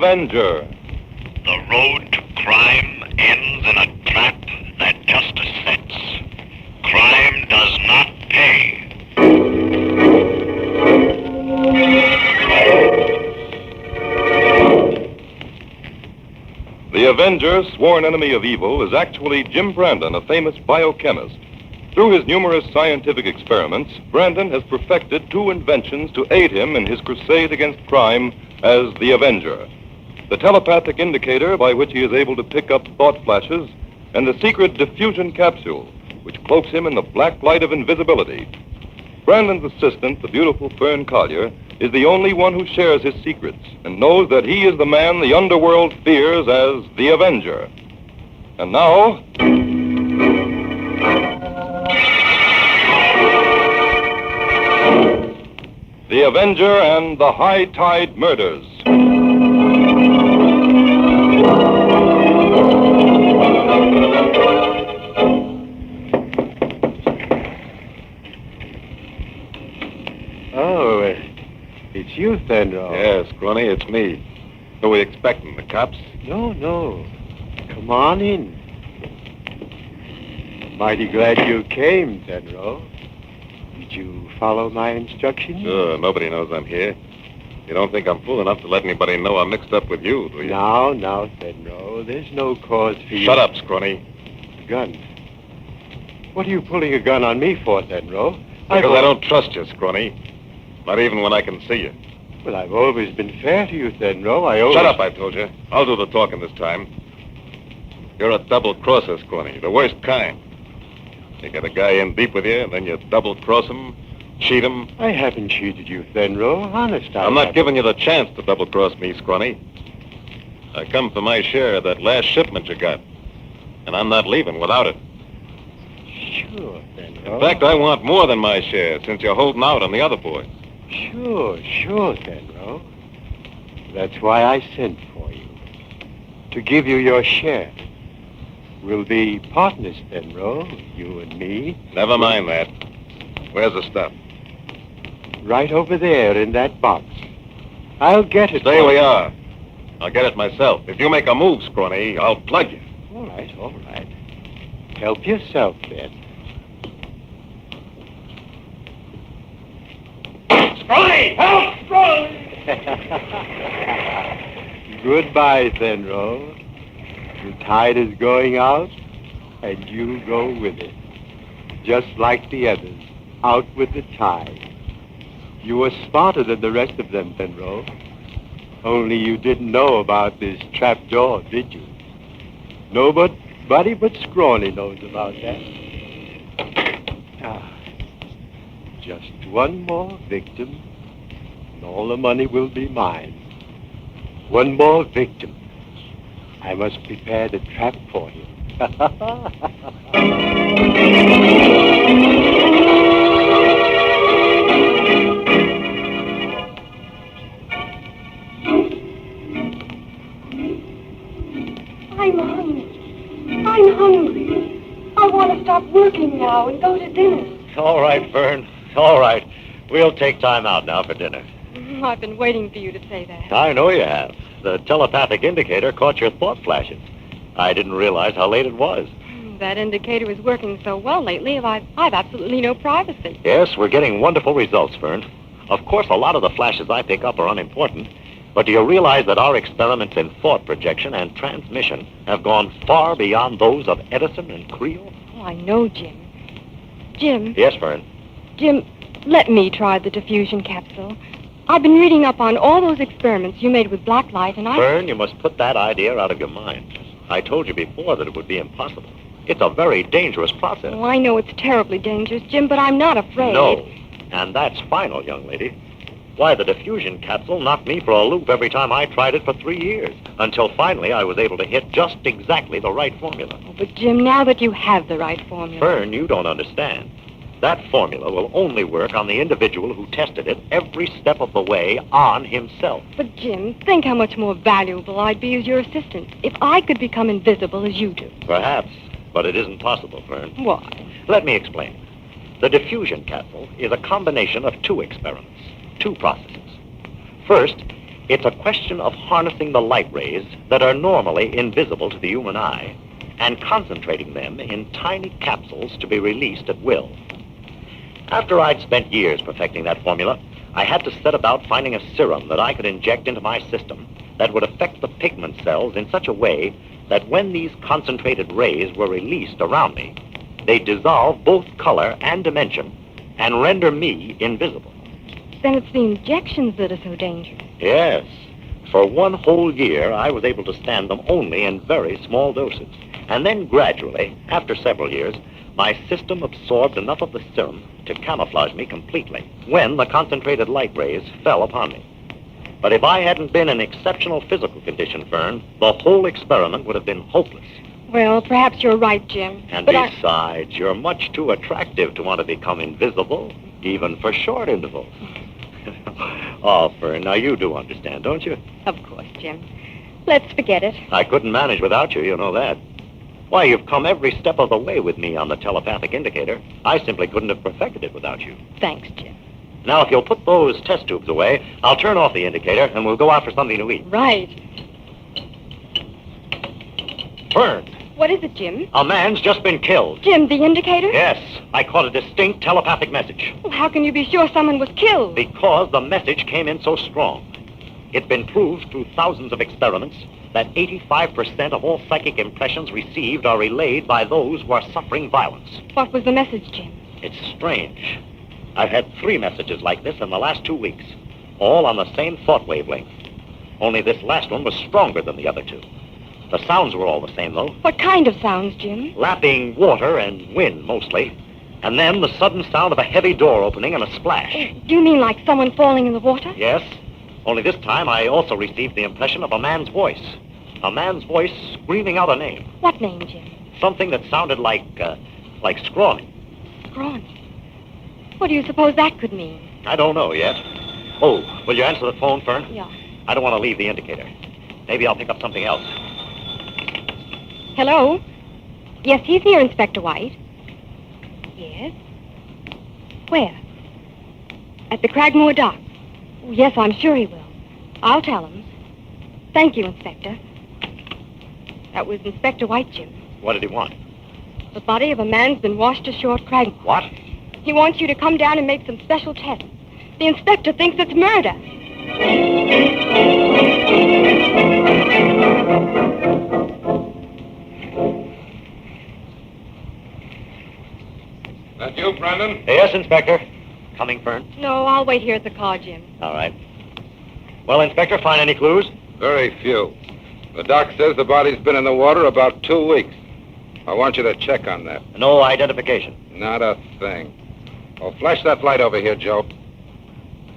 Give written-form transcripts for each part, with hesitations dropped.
Avenger. The road to crime ends in a trap that justice sets. Crime does not pay. The Avenger, sworn enemy of evil, is actually Jim Brandon, a famous biochemist. Through his numerous scientific experiments, Brandon has perfected two inventions to aid him in his crusade against crime as the Avenger: the telepathic indicator by which he is able to pick up thought flashes, and the secret diffusion capsule, which cloaks him in the black light of invisibility. Brandon's assistant, the beautiful Fern Collier, is the only one who shares his secrets and knows that he is the man the underworld fears as the Avenger. And now, The Avenger and the High Tide Murders. Oh, it's you, Fenro. Yes, Scrawny, it's me. Who are we expecting, the cops? No. Come on in. Mighty glad you came, Fenro. Did you follow my instructions? Sure, nobody knows I'm here. You don't think I'm fool enough to let anybody know I'm mixed up with you, do you? Now, Fenro, there's no cause for you. Shut up, Scrawny. Gun. What are you pulling a gun on me for, Fenro? Because I don't trust you, Scrawny. Not even when I can see you. Well, I've always been fair to you, Fenro. Shut up, I told you. I'll do the talking this time. You're a double-crosser, Scrawny, the worst kind. You get a guy in deep with you, and then you double-cross him, cheat him. I haven't cheated you, Fenro. Honest, I'm not giving you the chance to double-cross me, Scrawny. I come for my share of that last shipment you got, and I'm not leaving without it. Sure, Fenro. In fact, I want more than my share, since you're holding out on the other boys. Sure, Fenro. That's why I sent for you. To give you your share. We'll be partners, Fenro, you and me. Never mind that. Where's the stuff? Right over there in that box. I'll get it. Stay where you are. I'll get it myself. If you make a move, Scrawny, I'll plug you. All right. Help yourself, then. Scrawny! Help! Scrawny! Goodbye, Fenro. The tide is going out, and you go with it. Just like the others, out with the tide. You were smarter than the rest of them, Fenro. Only you didn't know about this trap door, did you? Nobody but Scrawny knows about that. Just one more victim, and all the money will be mine. One more victim. I must prepare the trap for him. I'm hungry. I want to stop working now and go to dinner. All right, Fern. All right. We'll take time out now for dinner. I've been waiting for you to say that. I know you have. The telepathic indicator caught your thought flashes. I didn't realize how late it was. That indicator is working so well lately, I've absolutely no privacy. Yes, we're getting wonderful results, Fern. Of course, a lot of the flashes I pick up are unimportant, but do you realize that our experiments in thought projection and transmission have gone far beyond those of Edison and Creel? Oh, I know, Jim. Jim? Yes, Fern? Jim, let me try the diffusion capsule. I've been reading up on all those experiments you made with black light, and Fern, you must put that idea out of your mind. I told you before that it would be impossible. It's a very dangerous process. Oh, I know it's terribly dangerous, Jim, but I'm not afraid. No, and that's final, young lady. Why, the diffusion capsule knocked me for a loop every time I tried it for 3 years, until finally I was able to hit just exactly the right formula. Oh, but, Jim, now that you have the right formula... Fern, you don't understand. That formula will only work on the individual who tested it every step of the way on himself. But, Jim, think how much more valuable I'd be as your assistant if I could become invisible as you do. Perhaps, but it isn't possible, Fern. Why? Let me explain. The diffusion capsule is a combination of two experiments, two processes. First, It's a question of harnessing the light rays that are normally invisible to the human eye and concentrating them in tiny capsules to be released at will. After I'd spent years perfecting that formula, I had to set about finding a serum that I could inject into my system that would affect the pigment cells in such a way that when these concentrated rays were released around me, they dissolve both color and dimension and render me invisible. Then it's the injections that are so dangerous. Yes. For 1 whole year, I was able to stand them only in very small doses. And then gradually, after several years, my system absorbed enough of the serum to camouflage me completely when the concentrated light rays fell upon me. But if I hadn't been in exceptional physical condition, Fern, the whole experiment would have been hopeless. Well, perhaps you're right, Jim. And but besides, you're much too attractive to want to become invisible, even for short intervals. Oh, Fern, now you do understand, don't you? Of course, Jim. Let's forget it. I couldn't manage without you, you know that. Why, you've come every step of the way with me on the telepathic indicator. I simply couldn't have perfected it without you. Thanks, Jim. Now, if you'll put those test tubes away, I'll turn off the indicator and we'll go out for something to eat. Right. Fern, What is it, Jim? a man's just been killed. Jim, the indicator? Yes, I caught a distinct telepathic message. Well, how can you be sure someone was killed? Because the message came in so strong. It's been proved through thousands of experiments that 85% of all psychic impressions received are relayed by those who are suffering violence. What was the message, Jim? It's strange. I've had 3 messages like this in the last 2 weeks, all on the same thought wavelength. Only this last one was stronger than the other 2. The sounds were all the same, though. What kind of sounds, Jim? Lapping water and wind, mostly. And then the sudden sound of a heavy door opening and a splash. Do you mean like someone falling in the water? Yes. Only this time I also received the impression of a man's voice. A man's voice screaming out a name. What name, Jim? Something that sounded like scrawny. Scrawny. What do you suppose that could mean? I don't know yet. Oh, will you answer the phone, Fern? Yeah. I don't want to leave the indicator. Maybe I'll pick up something else. Hello? Yes, he's here, Inspector White. Yes? Where? At the Cragmore dock. Oh, yes, I'm sure he will. I'll tell him. Thank you, Inspector. That was Inspector White, Jim. What did he want? The body of a man's been washed ashore at Cragmore. What? He wants you to come down and make some special tests. The inspector thinks it's murder. That you, Brandon? Yes, Inspector. Coming, Fern? No, I'll wait here at the car, Jim. All right. Well, Inspector, find any clues? Very few. The doc says the body's been in the water about 2 weeks. I want you to check on that. No identification. Not a thing. Oh, flash that light over here, Joe.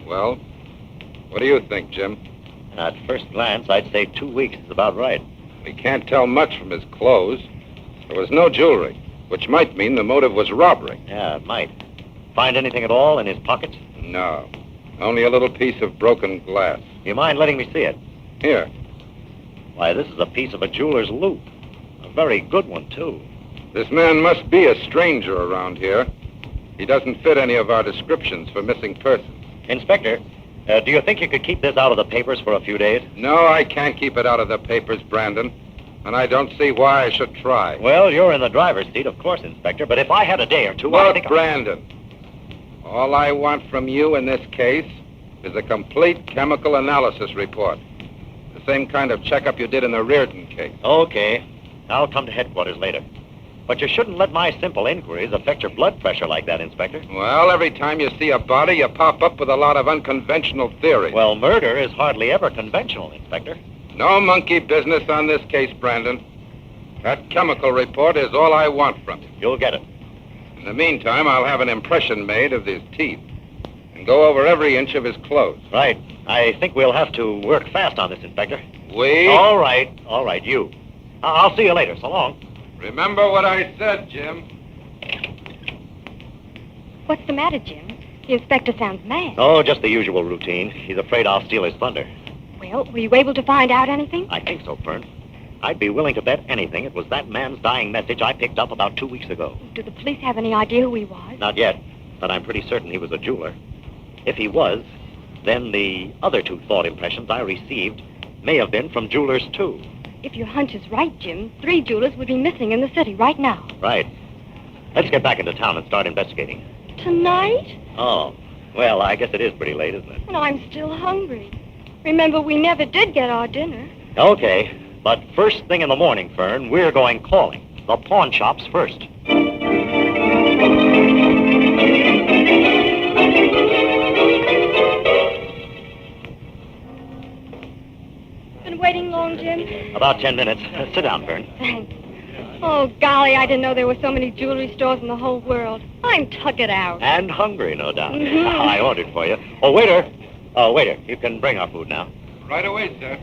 Well, what do you think, Jim? At first glance, I'd say 2 weeks is about right. We can't tell much from his clothes. There was no jewelry, which might mean the motive was robbery. Yeah, it might. Find anything at all in his pockets? No. Only a little piece of broken glass. You mind letting me see it? Here. Why, this is a piece of a jeweler's loop. A very good one, too. This man must be a stranger around here. He doesn't fit any of our descriptions for missing persons. Inspector, do you think you could keep this out of the papers for a few days? No, I can't keep it out of the papers, Brandon. And I don't see why I should try. Well, you're in the driver's seat, of course, Inspector, but if I had a day or two, I Look, think... Brandon, all I want from you in this case is a complete chemical analysis report. The same kind of checkup you did in the Reardon case. Okay. I'll come to headquarters later. But you shouldn't let my simple inquiries affect your blood pressure like that, Inspector. Well, every time you see a body, you pop up with a lot of unconventional theories. Well, murder is hardly ever conventional, Inspector. No monkey business on this case, Brandon. That chemical report is all I want from you. You'll get it. In the meantime, I'll have an impression made of his teeth and go over every inch of his clothes. Right. I think we'll have to work fast on this, Inspector. We? All right, you. I'll see you later. So long. Remember what I said, Jim. What's the matter, Jim? The inspector sounds mad. Oh, just the usual routine. He's afraid I'll steal his thunder. Well, were you able to find out anything? I think so, Fern. I'd be willing to bet anything it was that man's dying message I picked up about 2 weeks ago. Do the police have any idea who he was? Not yet, but I'm pretty certain he was a jeweler. If he was, then the other two thought impressions I received may have been from jewelers, too. If your hunch is right, Jim, 3 jewelers would be missing in the city right now. Right. Let's get back into town and start investigating. Tonight? Oh, well, I guess it is pretty late, isn't it? And I'm still hungry. Remember, we never did get our dinner. Okay, but first thing in the morning, Fern, we're going calling. The pawn shops first. Been waiting long, Jim? About 10 minutes. Sit down, Fern. Thanks. Oh, golly, I didn't know there were so many jewelry stores in the whole world. I'm tuckered out. And hungry, no doubt. Mhm. I ordered for you. Oh, waiter. Oh, waiter, you can bring our food now. Right away, sir.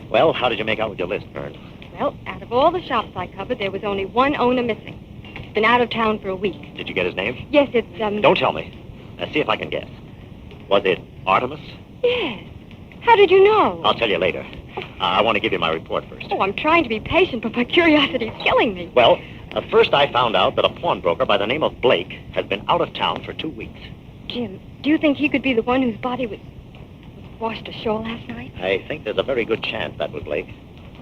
Well, how did you make out with your list, Fern? Well, out of all the shops I covered, there was only one owner missing. He's been out of town for a week. Did you get his name? Yes, it's, Don't tell me. Let's see if I can guess. Was it Artemis? Yes. How did you know? I'll tell you later. I want to give you my report first. Oh, I'm trying to be patient, but my curiosity is killing me. Well, first I found out that a pawnbroker by the name of Blake has been out of town for 2 weeks. Jim, do you think he could be the one whose body was washed ashore last night? I think there's a very good chance that was Blake.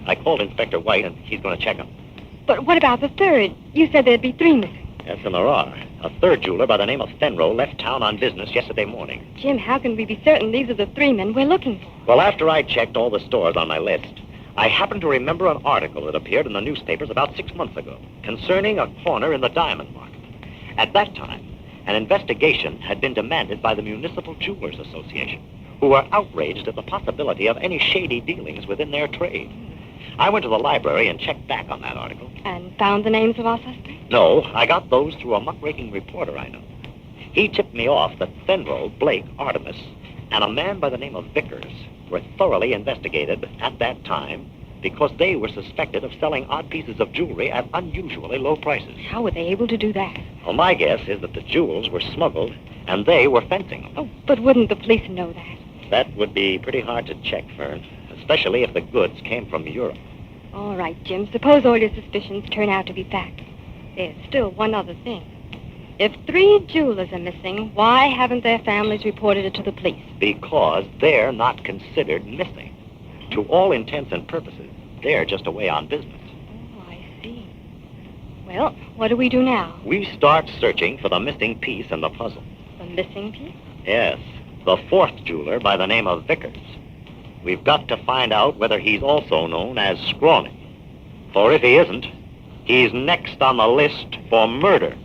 I called Inspector White, and he's going to check him. But what about the third? You said there'd be 3 missing. Yes, and there are. A third jeweler by the name of Fenro left town on business yesterday morning. Jim, how can we be certain these are the 3 men we're looking for? Well, after I checked all the stores on my list, I happened to remember an article that appeared in the newspapers about 6 months ago concerning a corner in the diamond market. At that time, an investigation had been demanded by the Municipal Jewelers Association, who were outraged at the possibility of any shady dealings within their trade. I went to the library and checked back on that article. And found the names of our suspects? No, I got those through a muckraking reporter I know. He tipped me off that Fenro, Blake, Artemis, and a man by the name of Vickers were thoroughly investigated at that time because they were suspected of selling odd pieces of jewelry at unusually low prices. How were they able to do that? Well, my guess is that the jewels were smuggled and they were fencing them. Oh, but wouldn't the police know that? That would be pretty hard to check, Fern, especially if the goods came from Europe. All right, Jim. Suppose all your suspicions turn out to be facts. There's still one other thing. If 3 jewelers are missing, why haven't their families reported it to the police? Because they're not considered missing. To all intents and purposes, they're just away on business. Oh, I see. Well, what do we do now? We start searching for the missing piece in the puzzle. The missing piece? Yes, the 4th jeweler by the name of Vickers. We've got to find out whether he's also known as Scrawny. For if he isn't, he's next on the list for murder.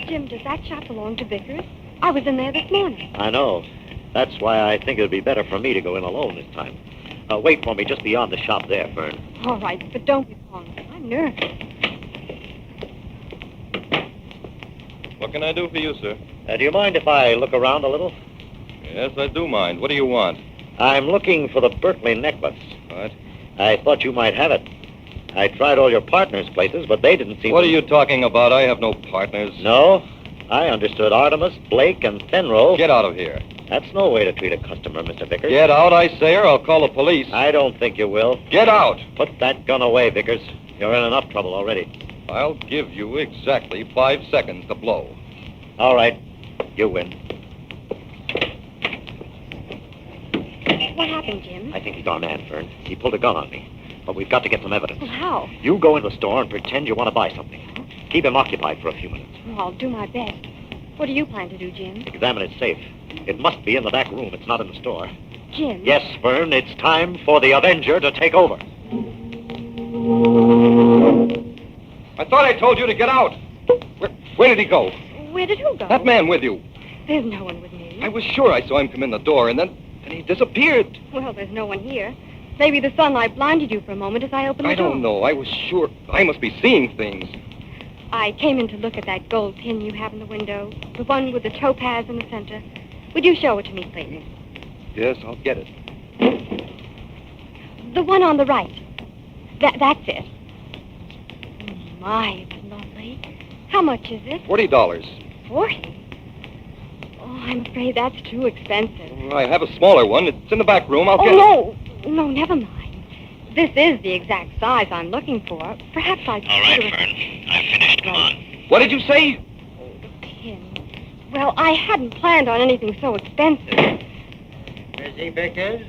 Jim, does that shop belong to Vickers? I was in there this morning. I know. That's why I think it would be better for me to go in alone this time. Wait for me just beyond the shop there, Fern. All right, but don't be long. I'm nervous. What can I do for you, sir? Do you mind if I look around a little? Yes, I do mind. What do you want? I'm looking for the Berkeley necklace. What? I thought you might have it. I tried all your partners' places, but they didn't seem What are you talking about? I have no partners. No? I understood Artemis, Blake, and Fenro. Get out of here. That's no way to treat a customer, Mr. Vickers. Get out, I say, or I'll call the police. I don't think you will. Get out! Put that gun away, Vickers. You're in enough trouble already. I'll give you exactly 5 seconds to blow. All right. You win. What happened, Jim? I think he's our man, Fern. He pulled a gun on me. But we've got to get some evidence. Well, how? You go in the store and pretend you want to buy something. Keep him occupied for a few minutes. Oh, I'll do my best. What do you plan to do, Jim? Examine his safe. It must be in the back room. It's not in the store. Jim? Yes, Fern, it's time for the Avenger to take over. I thought I told you to get out. Where did he go? Where did who go? That man with you. There's no one with me. Jim? I was sure I saw him come in the door, and then he disappeared. Well, there's no one here. Maybe the sunlight blinded you for a moment as I opened the door. I don't know. I was sure. I must be seeing things. I came in to look at that gold pin you have in the window, the one with the topaz in the center. Would you show it to me, please? Yes, I'll get it. The one on the right. That's it. Oh, my, it's lovely. How much is it? $40. 40? Oh, I'm afraid that's too expensive. I have a smaller one. It's in the back room. I'll get it. Oh, no, never mind. This is the exact size I'm looking for. Perhaps I'd... All right, Fern. I've finished. Come on. What did you say? Oh, the pin. Well, I hadn't planned on anything so expensive. Busy, Vickers?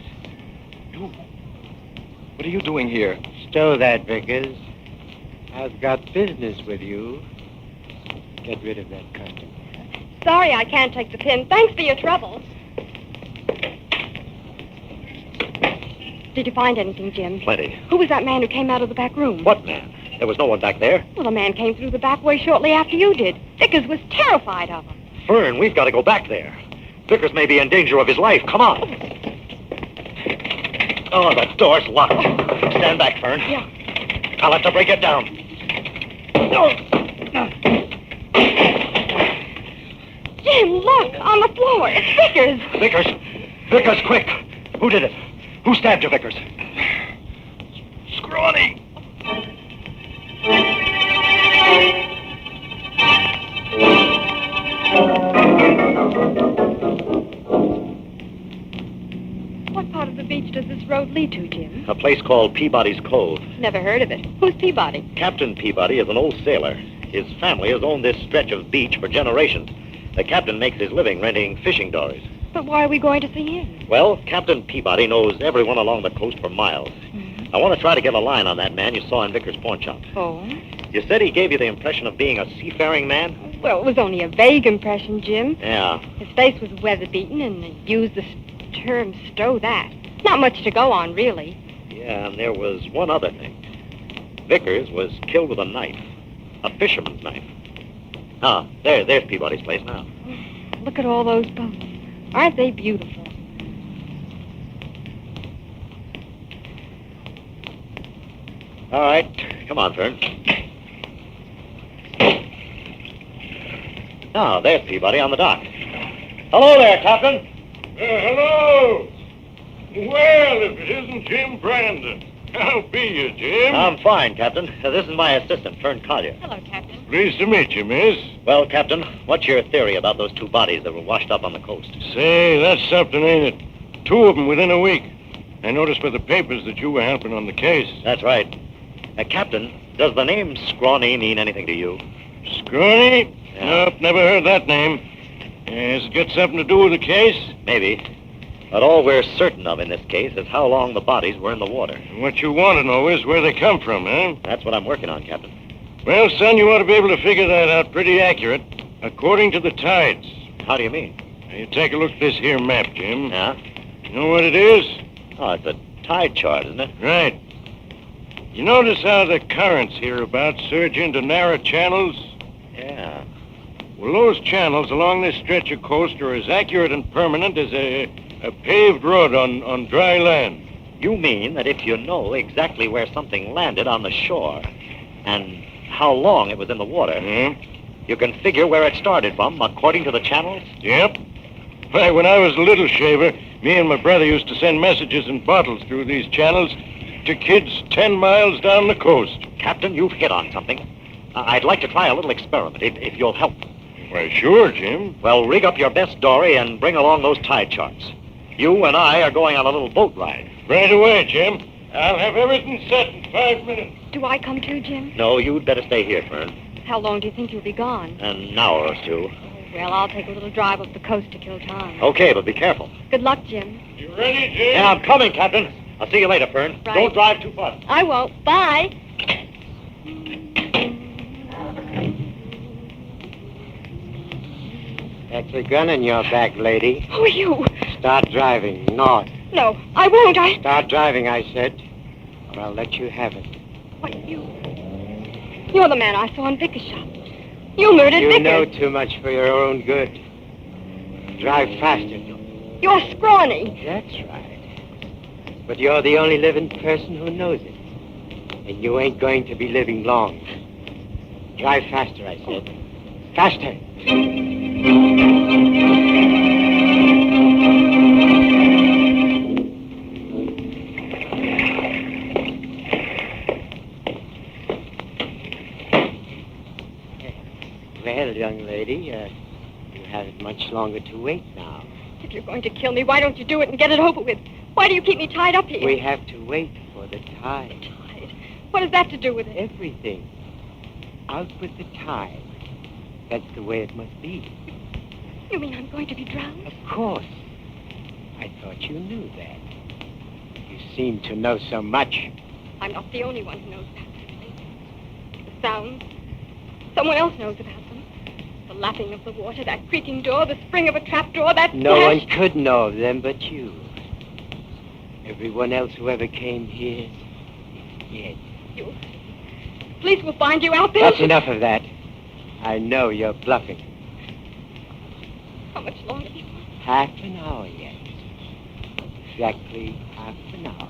What are you doing here? Stow that, Vickers. I've got business with you. Get rid of that customer. Sorry I can't take the pin. Thanks for your trouble. Did you find anything, Jim? Plenty. Who was that man who came out of the back room? What man? There was no one back there. Well, the man came through the back way shortly after you did. Vickers was terrified of him. Fern, we've got to go back there. Vickers may be in danger of his life. Come on. Oh, the door's locked. Stand back, Fern. Yeah. I'll have to break it down. Jim, look, on the floor. It's Vickers. Vickers! Vickers, quick! Who did it? Who stabbed you, Vickers? Scrawny. What part of the beach does this road lead to, Jim? A place called Peabody's Cove. Never heard of it. Who's Peabody? Captain Peabody is an old sailor. His family has owned this stretch of beach for generations. The captain makes his living renting fishing dories. But why are we going to see him? Well, Captain Peabody knows everyone along the coast for miles. Mm-hmm. I want to try to get a line on that man you saw in Vickers' pawn shop. Oh? You said he gave you the impression of being a seafaring man? Well, it was only a vague impression, Jim. Yeah. His face was weather-beaten, and he used the term stow that. Not much to go on, really. Yeah, and there was one other thing. Vickers was killed with a knife. A fisherman's knife. Ah, there's Peabody's place now. Look at all those boats. Aren't they beautiful? All right, come on, Fern. Now, there's Peabody on the dock. Hello there, Captain. Hello! Well, if it isn't Jim Brandon. How be you, Jim? I'm fine, Captain. This is my assistant, Fern Collier. Hello, Captain. Pleased to meet you, miss. Well, Captain, what's your theory about those two bodies that were washed up on the coast? Say, that's something, ain't it? 2 of them within a week. I noticed by the papers that you were helping on the case. That's right. Captain, does the name Scrawny mean anything to you? Scrawny? Yeah. Nope, never heard that name. Has it got something to do with the case? Maybe. But all we're certain of in this case is how long the bodies were in the water. What you want to know is where they come from, huh? That's what I'm working on, Captain. Well, son, you ought to be able to figure that out pretty accurate, according to the tides. How do you mean? Now, you take a look at this here map, Jim. Yeah? You know what it is? Oh, it's a tide chart, isn't it? Right. You notice how the currents hereabouts surge into narrow channels? Yeah. Well, those channels along this stretch of coast are as accurate and permanent as a paved road on dry land. You mean that if you know exactly where something landed on the shore and how long it was in the water, you can figure where it started from according to the channels? Yep. Why, when I was a little shaver, me and my brother used to send messages in bottles through these channels to kids 10 miles down the coast. Captain, you've hit on something. I'd like to try a little experiment, if you'll help. Why, sure, Jim. Well, rig up your best dory and bring along those tide charts. You and I are going on a little boat ride. Right away, Jim. I'll have everything set in 5 minutes. Do I come too, Jim? No, you'd better stay here, Fern. How long do you think you'll be gone? An hour or two. Oh, well, I'll take a little drive up the coast to kill time. Okay, but be careful. Good luck, Jim. You ready, Jim? Yeah, I'm coming, Captain. I'll see you later, Fern. Right. Don't drive too fast. I won't. Bye. That's a gun in your back, lady. Who are you? Start driving north. No, I won't. Start driving, I said, or I'll let you have it. What, You're the man I saw in Vickers' shop. You murdered You Vickers. know too much for your own good. Drive faster. You're scrawny. That's right. But you're the only living person who knows it. And you ain't going to be living long. Drive faster, I said. Faster. Well, young lady, you haven't much longer to wait now. If you're going to kill me, why don't you do it and get it over with? Why do you keep me tied up here? We have to wait for the tide. Tied? What has that to do with it? Everything. Out with the tide. That's the way it must be. You mean I'm going to be drowned? Of course. I thought you knew that. You seem to know so much. I'm not the only one who knows about these things. The sounds. Someone else knows about them. The lapping of the water, that creaking door, the spring of a trapdoor, that No flash. one could know of them but you. Everyone else who ever came here is dead. You. Police will find you out there. That's enough of that. I know you're bluffing. How much longer? Half an hour yet. Exactly half an hour.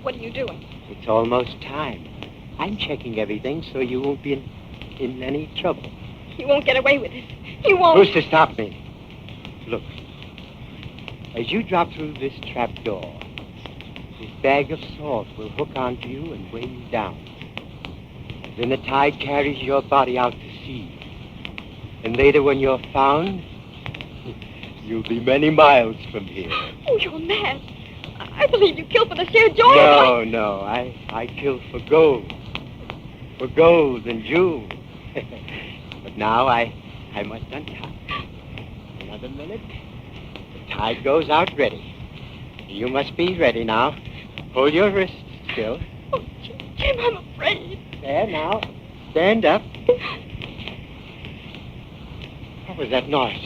What are you doing? It's almost time. I'm checking everything so you won't be in any trouble. You won't get away with it. You won't. Who's to stop me? Look. As you drop through this trap door, this bag of salt will hook onto you and weigh you down. Then the tide carries your body out to sea. And later when you're found, you'll be many miles from here. Oh, you're mad. I believe you killed for the sheer joy of it. No. I kill for gold. For gold and jewels. But now I must untie. Another minute. The tide goes out ready. You must be ready now. Hold your wrists still. Oh, Jim, I'm afraid. There now. Stand up. What was that noise?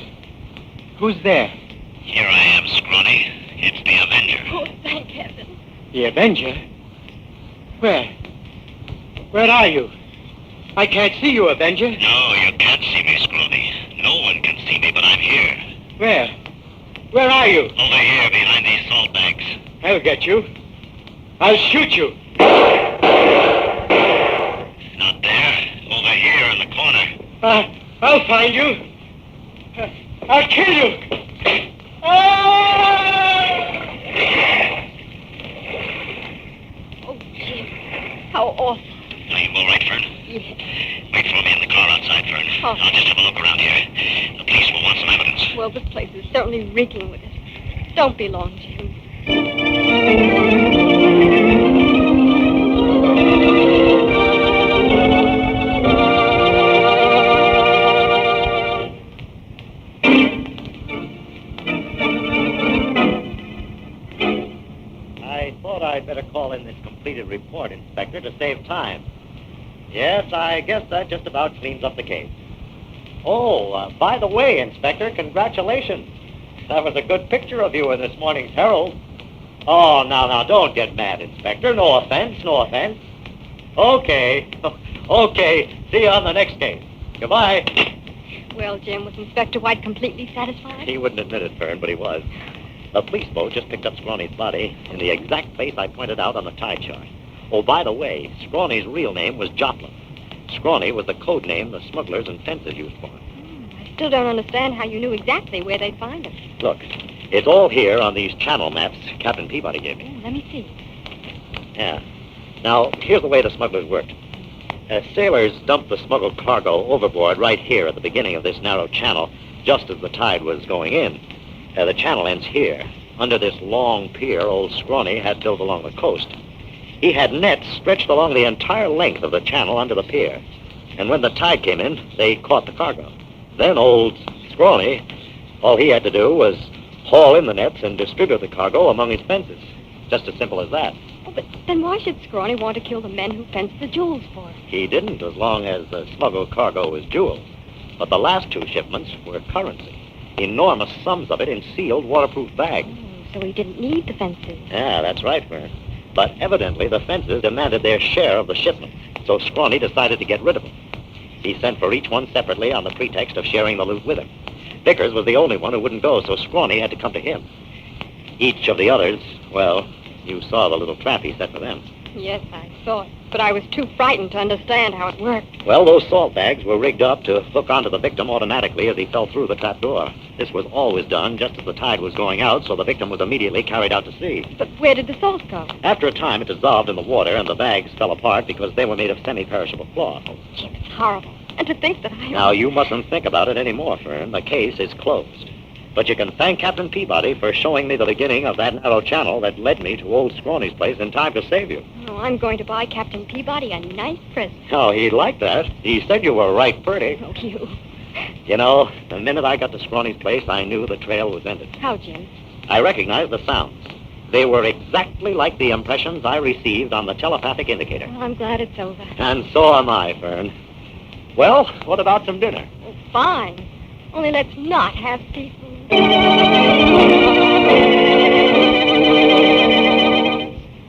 Who's there? Here I am, Scrawny. It's the Avenger. Oh, thank heaven. The Avenger? Where? Where are you? I can't see you, Avenger. No, you can't see me, Scrawny. No one can see me, but I'm here. Where? Where are you? Over here, behind these salt bags. I'll get you. I'll shoot you. Not there. Over here in the corner. I'll find you. I'll kill you. Oh, Jim. How awful. Are you all right, Fern? Yes. Wait for me in the car outside, Fern. Oh. I'll just have a look around here. The police will want some evidence. Well, this place is certainly reeking with it. Don't be long, Jim. I thought I'd better call in this completed report, Inspector, to save time. Yes, I guess that just about cleans up the case. Oh, by the way, Inspector, congratulations. That was a good picture of you in this morning's Herald. Oh, now, don't get mad, Inspector. No offense. Okay. Okay. See you on the next case. Goodbye. Well, Jim, was Inspector White completely satisfied? He wouldn't admit it, Fern, but he was. A police boat just picked up Scrawny's body in the exact place I pointed out on the tide chart. Oh, by the way, Scrawny's real name was Joplin. Scrawny was the code name the smugglers and fences used for him. I still don't understand how you knew exactly where they'd find him. Look, it's all here on these channel maps Captain Peabody gave me. Oh, let me see. Yeah. Now, here's the way the smugglers worked. Sailors dumped the smuggled cargo overboard right here at the beginning of this narrow channel, just as the tide was going in. The channel ends here. Under this long pier old Scrawny had built along the coast. He had nets stretched along the entire length of the channel under the pier. And when the tide came in, they caught the cargo. Then old Scrawny, all he had to do was haul in the nets and distribute the cargo among his fences. Just as simple as that. Oh, but then why should Scrawny want to kill the men who fenced the jewels for him? He didn't, as long as the smuggled cargo was jewels. But the last two shipments were currency. Enormous sums of it in sealed, waterproof bags. Oh, so he didn't need the fences. Yeah, that's right, Fern. But evidently the fences demanded their share of the shipment, so Scrawny decided to get rid of them. He sent for each one separately on the pretext of sharing the loot with him. Vickers was the only one who wouldn't go, so Scrawny had to come to him. Each of the others, well, you saw the little trap he set for them. Yes, I saw it. But I was too frightened to understand how it worked. Well, those salt bags were rigged up to hook onto the victim automatically as he fell through the trap door. This was always done just as the tide was going out, so the victim was immediately carried out to sea. But where did the salt go? After a time, it dissolved in the water, and the bags fell apart because they were made of semi-perishable cloth. Jim, it's horrible. And to think that I... Now, you mustn't think about it anymore, Fern. The case is closed. But you can thank Captain Peabody for showing me the beginning of that narrow channel that led me to old Scrawny's place in time to save you. Oh, I'm going to buy Captain Peabody a nice present. Oh, he'd like that. He said you were right pretty. Oh, you. You know, the minute I got to Scrawny's place, I knew the trail was ended. How, Jim? I recognized the sounds. They were exactly like the impressions I received on the telepathic indicator. Well, I'm glad it's over. And so am I, Fern. Well, what about some dinner? Oh, fine. Only let's not have seafood.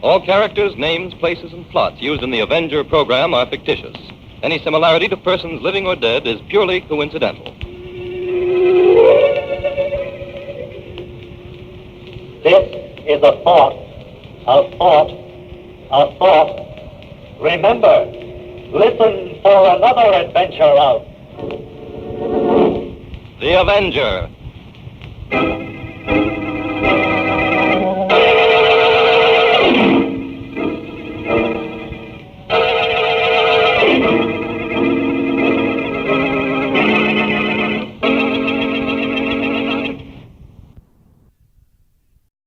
All characters, names, places, and plots used in the Avenger program are fictitious. Any similarity to persons living or dead is purely coincidental. This is a thought, a thought, a thought. Remember, listen for another adventure of The Avenger,